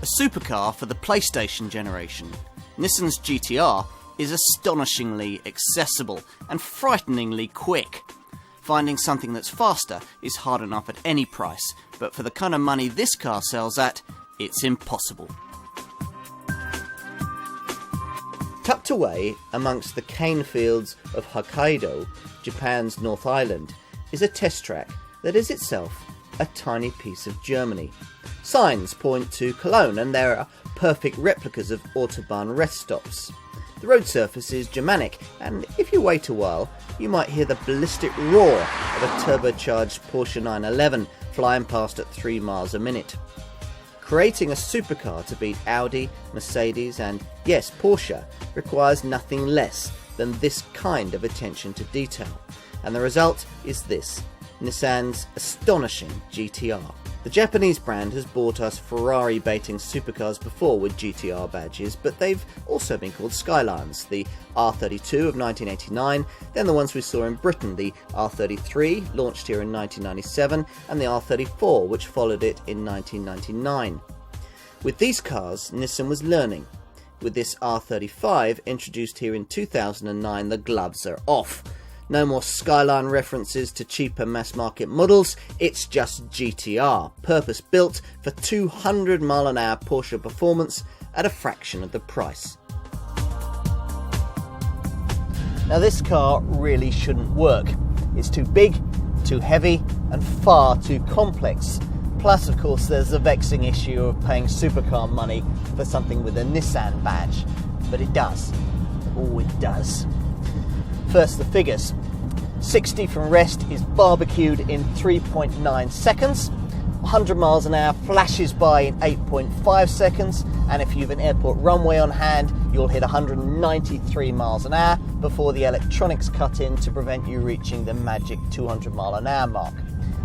A supercar for the PlayStation generation, Nissan's GT-R is astonishingly accessible and frighteningly quick. Finding something that's faster is hard enough at any price, but for the kind of money this car sells at, it's impossible. Tucked away amongst the cane fields of Hokkaido, Japan's North Island, is a test track that is itself a tiny piece of Germany. Signs point to Cologne, and there are perfect replicas of Autobahn rest stops. The road surface is Germanic, and if you wait a while, you might hear the ballistic roar of a turbocharged Porsche 911 flying past at 3 miles a minute. Creating a supercar to beat Audi, Mercedes and, yes, Porsche requires nothing less than this kind of attention to detail. And the result is this, Nissan's astonishing GT-R. The Japanese brand has bought us Ferrari-baiting supercars before with GT-R badges, but they've also been called Skylines, the R32 of 1989, then the ones we saw in Britain, the R33, launched here in 1997, and the R34, which followed it in 1999. With these cars, Nissan was learning. With this R35, introduced here in 2009, the gloves are off. No more Skyline references to cheaper mass-market models, it's just GT-R, purpose-built for 200-mile-an-hour Porsche performance at a fraction of the price. Now this car really shouldn't work. It's too big, too heavy, and far too complex. Plus, of course, there's the vexing issue of paying supercar money for something with a Nissan badge. But it does. Oh, it does. First, the figures. 60 from rest is barbecued in 3.9 seconds. 100 miles an hour flashes by in 8.5 seconds. And if you've an airport runway on hand, you'll hit 193 miles an hour before the electronics cut in to prevent you reaching the magic 200 mile an hour mark.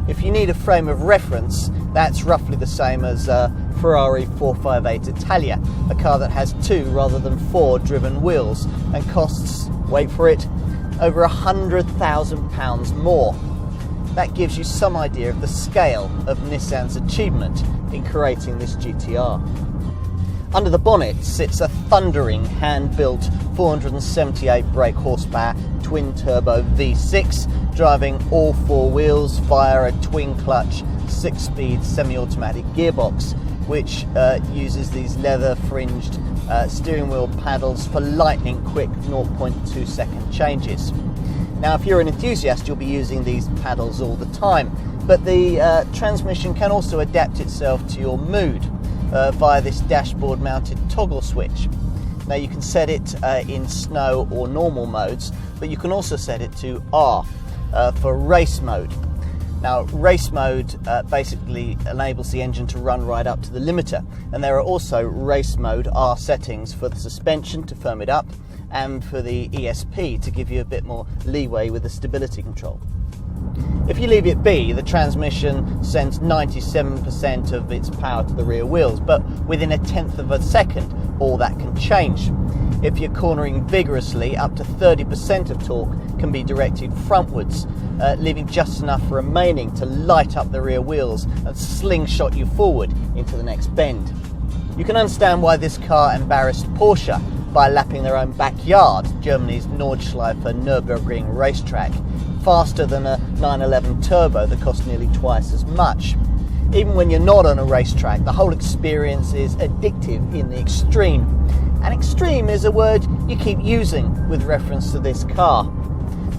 If you need a frame of reference, that's roughly the same as a Ferrari 458 Italia, a car that has 2 rather than 4 driven wheels and costs, wait for it, over £100,000 more. That gives you some idea of the scale of Nissan's achievement in creating this GT-R. Under the bonnet sits a thundering hand-built 478 brake horsepower twin-turbo V6 driving all 4 wheels via a twin-clutch 6-speed semi-automatic gearbox, which uses these leather-fringed steering wheel paddles for lightning-quick 0.2 second changes. Now, if you're an enthusiast, you'll be using these paddles all the time, but the transmission can also adapt itself to your mood via this dashboard-mounted toggle switch. Now, you can set it in snow or normal modes, but you can also set it to R for race mode. Now, race mode basically enables the engine to run right up to the limiter, and there are also race mode R settings for the suspension to firm it up and for the ESP to give you a bit more leeway with the stability control. If you leave it be, the transmission sends 97% of its power to the rear wheels, but within a tenth of a second, all that can change. If you're cornering vigorously, up to 30% of torque can be directed frontwards, leaving just enough remaining to light up the rear wheels and slingshot you forward into the next bend. You can understand why this car embarrassed Porsche by lapping their own backyard, Germany's Nordschleife Nürburgring racetrack, faster than a 911 Turbo that cost nearly twice as much. Even when you're not on a racetrack, the whole experience is addictive in the extreme. And extreme is a word you keep using with reference to this car.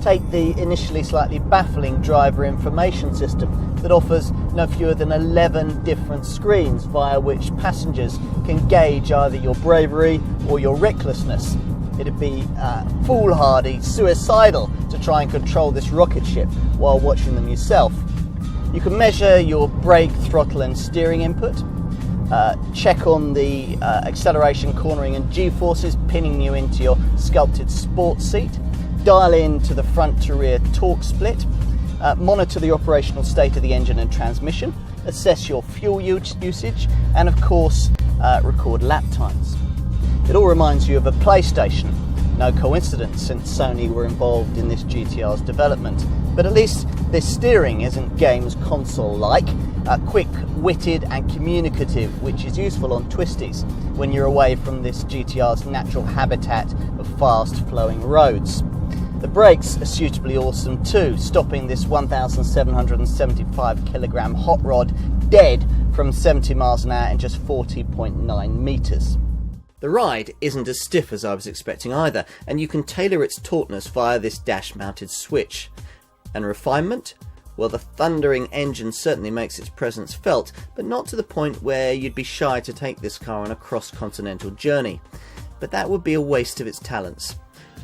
Take the initially slightly baffling driver information system that offers no fewer than 11 different screens via which passengers can gauge either your bravery or your recklessness. It'd be foolhardy, suicidal to try and control this rocket ship while watching them yourself. You can measure your brake, throttle and steering input, check on the acceleration, cornering and G-forces pinning you into your sculpted sports seat, dial in to the front to rear torque split, monitor the operational state of the engine and transmission, assess your fuel usage, and of course record lap times. It all reminds you of a PlayStation. No coincidence, since Sony were involved in this GT-R's development. But at least this steering isn't games console-like, quick-witted and communicative, which is useful on twisties when you're away from this GT-R's natural habitat of fast-flowing roads. The brakes are suitably awesome too, stopping this 1,775 kilogram hot rod dead from 70 miles an hour in just 40.9 metres. The ride isn't as stiff as I was expecting either, and you can tailor its tautness via this dash-mounted switch. And refinement? Well, the thundering engine certainly makes its presence felt, but not to the point where you'd be shy to take this car on a cross-continental journey. But that would be a waste of its talents.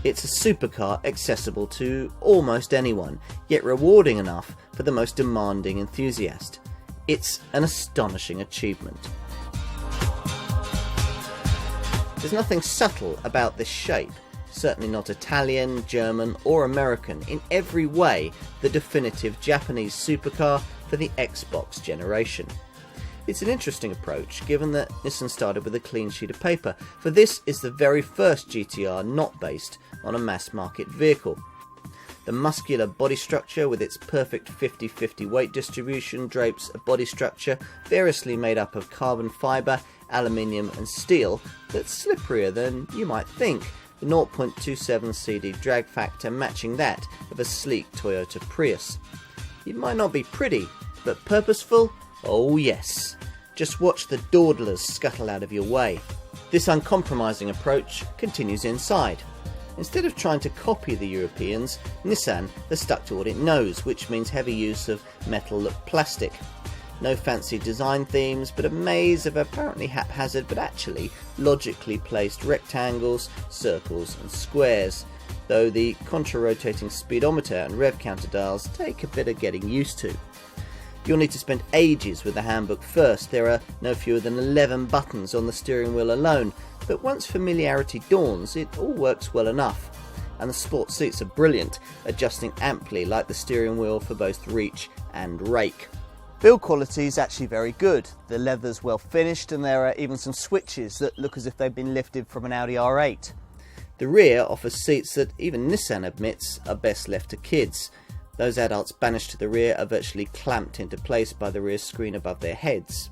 It's a supercar accessible to almost anyone, yet rewarding enough for the most demanding enthusiast. It's an astonishing achievement. There's nothing subtle about this shape, certainly not Italian, German or American, in every way the definitive Japanese supercar for the Xbox generation. It's an interesting approach given that Nissan started with a clean sheet of paper, for this is the very first GT-R not based on a mass market vehicle. The muscular body structure with its perfect 50-50 weight distribution drapes a body structure variously made up of carbon fibre, aluminium and steel that's slipperier than you might think, the 0.27 CD drag factor matching that of a sleek Toyota Prius. It might not be pretty, but purposeful? Oh yes. Just watch the dawdlers scuttle out of your way. This uncompromising approach continues inside. Instead of trying to copy the Europeans, Nissan has stuck to what it knows, which means heavy use of metal plastic. No fancy design themes, but a maze of apparently haphazard but actually logically placed rectangles, circles and squares, though the contra-rotating speedometer and rev counter dials take a bit of getting used to. You'll need to spend ages with the handbook first. There are no fewer than 11 buttons on the steering wheel alone, but once familiarity dawns, it all works well enough. And the sport seats are brilliant, adjusting amply like the steering wheel for both reach and rake. Build quality is actually very good. The leather's well finished and there are even some switches that look as if they've been lifted from an Audi R8. The rear offers seats that even Nissan admits are best left to kids. Those adults banished to the rear are virtually clamped into place by the rear screen above their heads.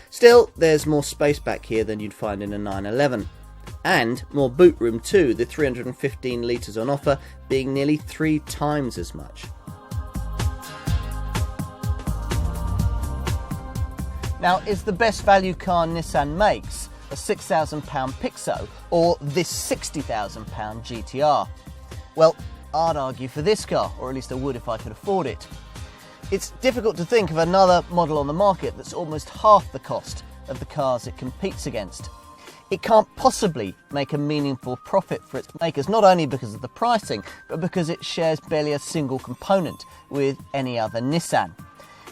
Still, there's more space back here than you'd find in a 911. And more boot room too, the 315 litres on offer being nearly 3 times as much. Now, is the best value car Nissan makes a £6,000 Pixo or this £60,000 GT-R? Well, I'd argue for this car, or at least I would if I could afford it. It's difficult to think of another model on the market that's almost half the cost of the cars it competes against. It can't possibly make a meaningful profit for its makers, not only because of the pricing, but because it shares barely a single component with any other Nissan.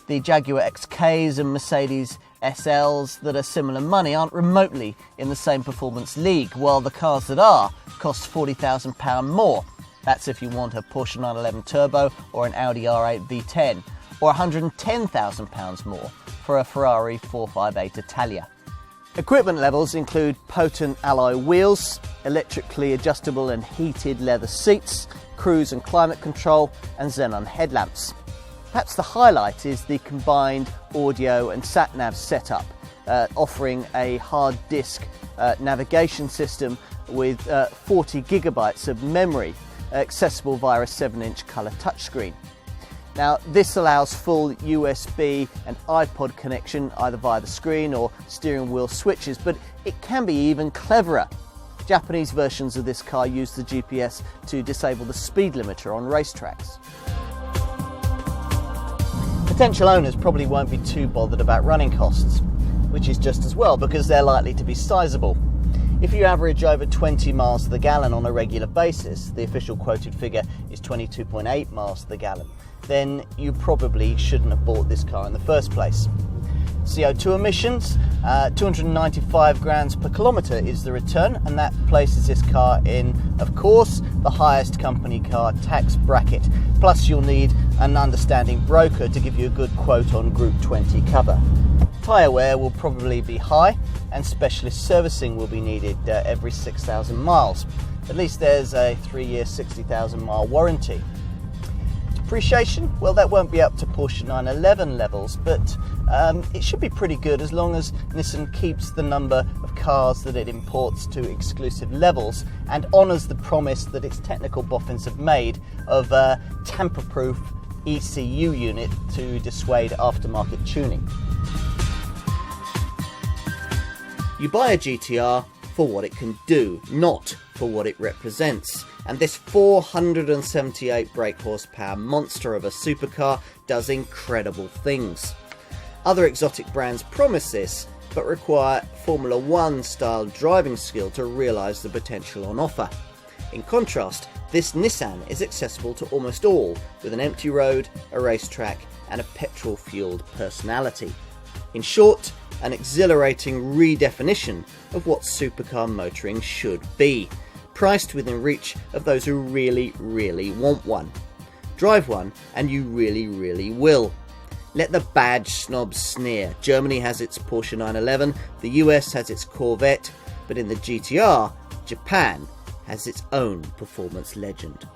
The Jaguar XKs and Mercedes SLs that are similar money aren't remotely in the same performance league, while the cars that are cost £40,000 more. That's if you want a Porsche 911 Turbo or an Audi R8 V10, or £110,000 more for a Ferrari 458 Italia. Equipment levels include potent alloy wheels, electrically adjustable and heated leather seats, cruise and climate control, and xenon headlamps. Perhaps the highlight is the combined audio and sat-nav setup, offering a hard disk navigation system with 40 gigabytes of memory, accessible via a 7-inch colour touchscreen. Now, this allows full USB and iPod connection either via the screen or steering wheel switches, but it can be even cleverer. Japanese versions of this car use the GPS to disable the speed limiter on racetracks. Potential owners probably won't be too bothered about running costs, which is just as well because they're likely to be sizable. If you average over 20 miles to the gallon on a regular basis, the official quoted figure is 22.8 miles to the gallon, then you probably shouldn't have bought this car in the first place. CO2 emissions, 295 grams per kilometre is the return, and that places this car in, of course, the highest company car tax bracket. Plus you'll need an understanding broker to give you a good quote on Group 20 cover. Tyre wear will probably be high, and specialist servicing will be needed every 6,000 miles. At least there's a 3-year 60,000 mile warranty. To Depreciation, well, that won't be up to Porsche 911 levels, but it should be pretty good as long as Nissan keeps the number of cars that it imports to exclusive levels and honours the promise that its technical boffins have made of a tamper-proof ECU unit to dissuade aftermarket tuning. You buy a GT-R for what it can do, not for what it represents. And this 478 brake horsepower monster of a supercar does incredible things. Other exotic brands promise this, but require Formula 1 style driving skill to realise the potential on offer. In contrast, this Nissan is accessible to almost all, with an empty road, a racetrack and a petrol-fuelled personality. In short, an exhilarating redefinition of what supercar motoring should be, priced within reach of those who really, really want one. Drive one and you really, really will. Let the badge snobs sneer. Germany has its Porsche 911, the US has its Corvette, but in the GT-R, Japan has its own performance legend.